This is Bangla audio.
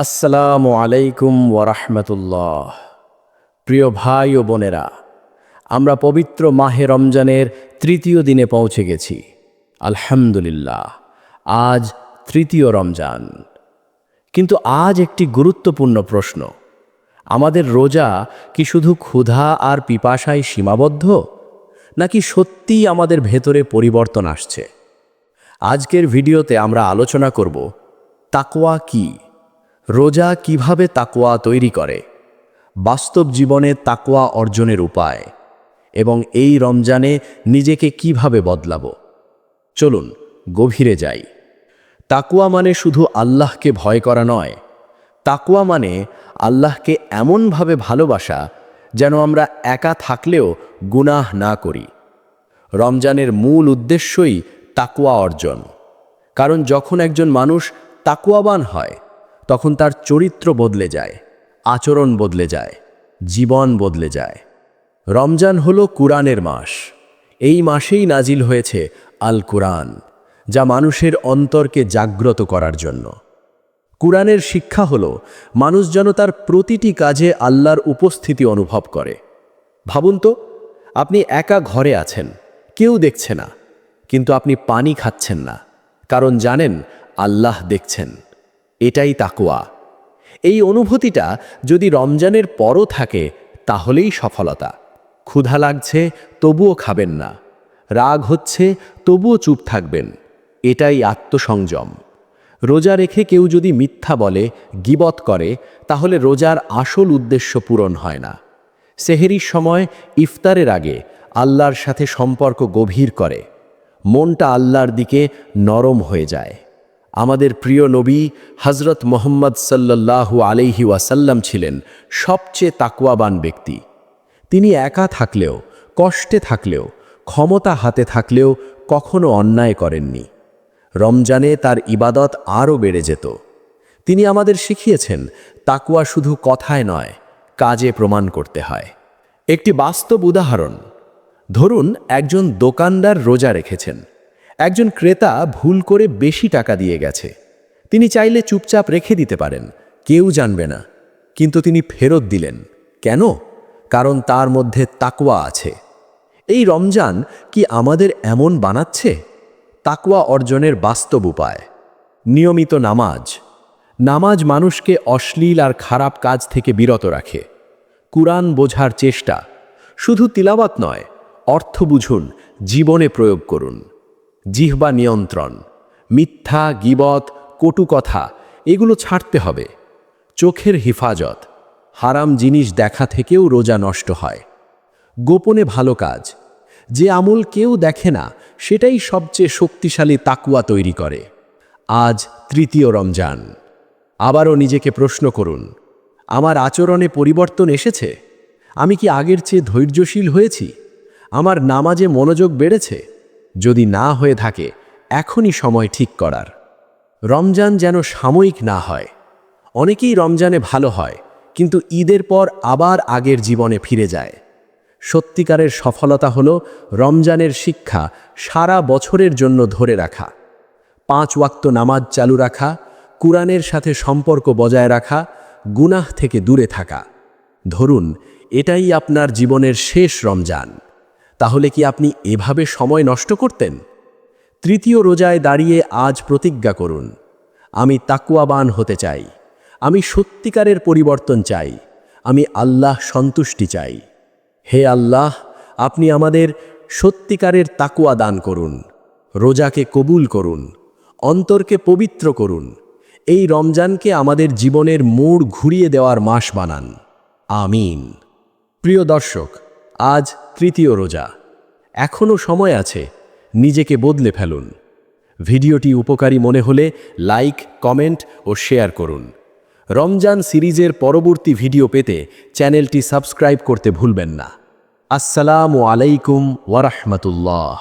আসসালামু আলাইকুম ওয়ারাহমাতুল্লাহ। প্রিয় ভাই ও বোনেরা, আমরা পবিত্র মাহে রমজানের তৃতীয় দিনে পৌঁছে গেছি। আলহামদুলিল্লাহ, আজ তৃতীয় রমজান। কিন্তু আজ একটি গুরুত্বপূর্ণ প্রশ্ন: আমাদের রোজা কি শুধু ক্ষুধা আর পিপাসায় সীমাবদ্ধ, নাকি সত্যিই আমাদের ভেতরে পরিবর্তন আসছে? আজকের ভিডিওতে আমরা আলোচনা করব তাকওয়া কি, রোজা কিভাবে তাকওয়া তৈরি করে, বাস্তব জীবনে তাকওয়া অর্জনের উপায়, এবং এই রমজানে নিজেকে কিভাবে বদলাবো। চলুন গভীরে যাই। তাকওয়া মানে শুধু আল্লাহকে ভয় করা নয়। তাকওয়া মানে আল্লাহকে এমনভাবে ভালোবাসা যেন আমরা একা থাকলেও গুনাহ না করি। রমজানের মূল উদ্দেশ্যই তাকওয়া অর্জন। কারণ যখন একজন মানুষ তাকওয়াবান হয়, তখন তার চরিত্র বদলে যায়, আচরণ বদলে যায়, জীবন বদলে যায়। রমজান হলো কুরআনের মাস। এই মাসেই নাজিল হয়েছে আল কুরআন, যা মানুষের অন্তরকে জাগ্রত করার জন্য। কুরআনের শিক্ষা হলো মানুষ যেন তার প্রতিটি কাজে আল্লাহর উপস্থিতি অনুভব করে। ভাবুন তো, আপনি একা ঘরে আছেন, কেউ দেখছে না, কিন্তু আপনি পানি খাচ্ছেন না, কারণ জানেন আল্লাহ দেখছেন। এটাই তাকওয়া। এই অনুভূতিটা যদি রমজানের পরও থাকে, তাহলেই সফলতা। ক্ষুধা লাগছে, তবুও খাবেন না। রাগ হচ্ছে, তবুও চুপ থাকবেন। এটাই আত্মসংযম। রোজা রেখে কেউ যদি মিথ্যা বলে, গীবত করে, তাহলে রোজার আসল উদ্দেশ্য পূরণ হয় না। সেহরির সময়, ইফতারের আগে আল্লাহর সাথে সম্পর্ক গভীর করে। মনটা আল্লাহর দিকে নরম হয়ে যায়। আমাদের প্রিয় নবী হযরত মুহাম্মদ সাল্লাল্লাহু আলাইহি ওয়াসাল্লাম ছিলেন সবচেয়ে তাকওয়াবান ব্যক্তি। তিনি একা থাকলেও, কষ্টে থাকলেও, ক্ষমতা হাতে থাকলেও কখনো অন্যায় করেননি। রমজানে তার ইবাদত আরও বেড়ে যেত। তিনি আমাদের শিখিয়েছেন তাকওয়া শুধু কথায় নয়, কাজে প্রমাণ করতে হয়। একটি বাস্তব উদাহরণ: ধরুন একজন দোকানদার রোজা রেখেছেন। একজন ক্রেতা ভুল করে বেশি টাকা দিয়ে গেছে। তিনি চাইলে চুপচাপ রেখে দিতে পারেন, কেউ জানবে না। কিন্তু তিনি ফেরত দিলেন। কেন? কারণ তার মধ্যে তাকওয়া আছে। এই রমজান কি আমাদের এমন বানাচ্ছে? তাকওয়া অর্জনের বাস্তব উপায়: নিয়মিত নামাজ। নামাজ মানুষকে অশ্লীল আর খারাপ কাজ থেকে বিরত রাখে। কুরআন বোঝার চেষ্টা, শুধু তিলাওয়াত নয়, অর্থ বুঝুন, জীবনে প্রয়োগ করুন। জিহ্বা নিয়ন্ত্রণ, মিথ্যা, গীবত, কটু কথা এগুলো ছাড়তে হবে। চোখের হিফাজত, হারাম জিনিস দেখা থেকেও রোজা নষ্ট হয়। গোপনে ভালো কাজ, যে আমল কেউ দেখে না, সেটাই সবচেয়ে শক্তিশালী তাকওয়া তৈরি করে। আজ তৃতীয় রমজান। আবারও নিজেকে প্রশ্ন করুন, আমার আচরণে পরিবর্তন এসেছে? আমি কি আগের চেয়ে ধৈর্যশীল হয়েছি? আমার নামাজে মনোযোগ বেড়েছে? যদি না হয়ে থাকে, এখনই সময় ঠিক করার। রমজান যেন সাময়িক না হয়। অনেকেই রমজানে ভালো হয়, কিন্তু ঈদের পর আবার আগের জীবনে ফিরে যায়। সত্যিকারের সফলতা হলো রমজানের শিক্ষা সারা বছরের জন্য ধরে রাখা। 5 ওয়াক্ত নামাজ চালু রাখা, কুরআনের সাথে সম্পর্ক বজায় রাখা, গুনাহ থেকে দূরে থাকা। ধরুন এটাই আপনার জীবনের শেষ রমজান। তাহলে কি আপনি এভাবে সময় নষ্ট করতেন? তৃতীয় রোজায় দাঁড়িয়ে আজ প্রতিজ্ঞা করুন, আমি তাকওয়াবান হতে চাই। আমি সত্যিকারের পরিবর্তন চাই। আমি আল্লাহ সন্তুষ্টি চাই। হে আল্লাহ, আপনি আমাদের সত্যিকারের তাকওয়া দান করুন। রোজাকে কবুল করুন, অন্তরকে পবিত্র করুন। এই রমজানকে আমাদের জীবনের মোড় ঘুরিয়ে দেওয়ার মাস বানান। আমিন। প্রিয় দর্শক, আজ তৃতীয় রোজা। এখনও সময় আছে, নিজেকে বদলে ফেলুন। ভিডিওটি উপকারী মনে হলে লাইক, কমেন্ট ও শেয়ার করুন। রমজান সিরিজের পরবর্তী ভিডিও পেতে চ্যানেলটি সাবস্ক্রাইব করতে ভুলবেন না। আসসালামু আলাইকুম ওয়া রাহমাতুল্লাহ।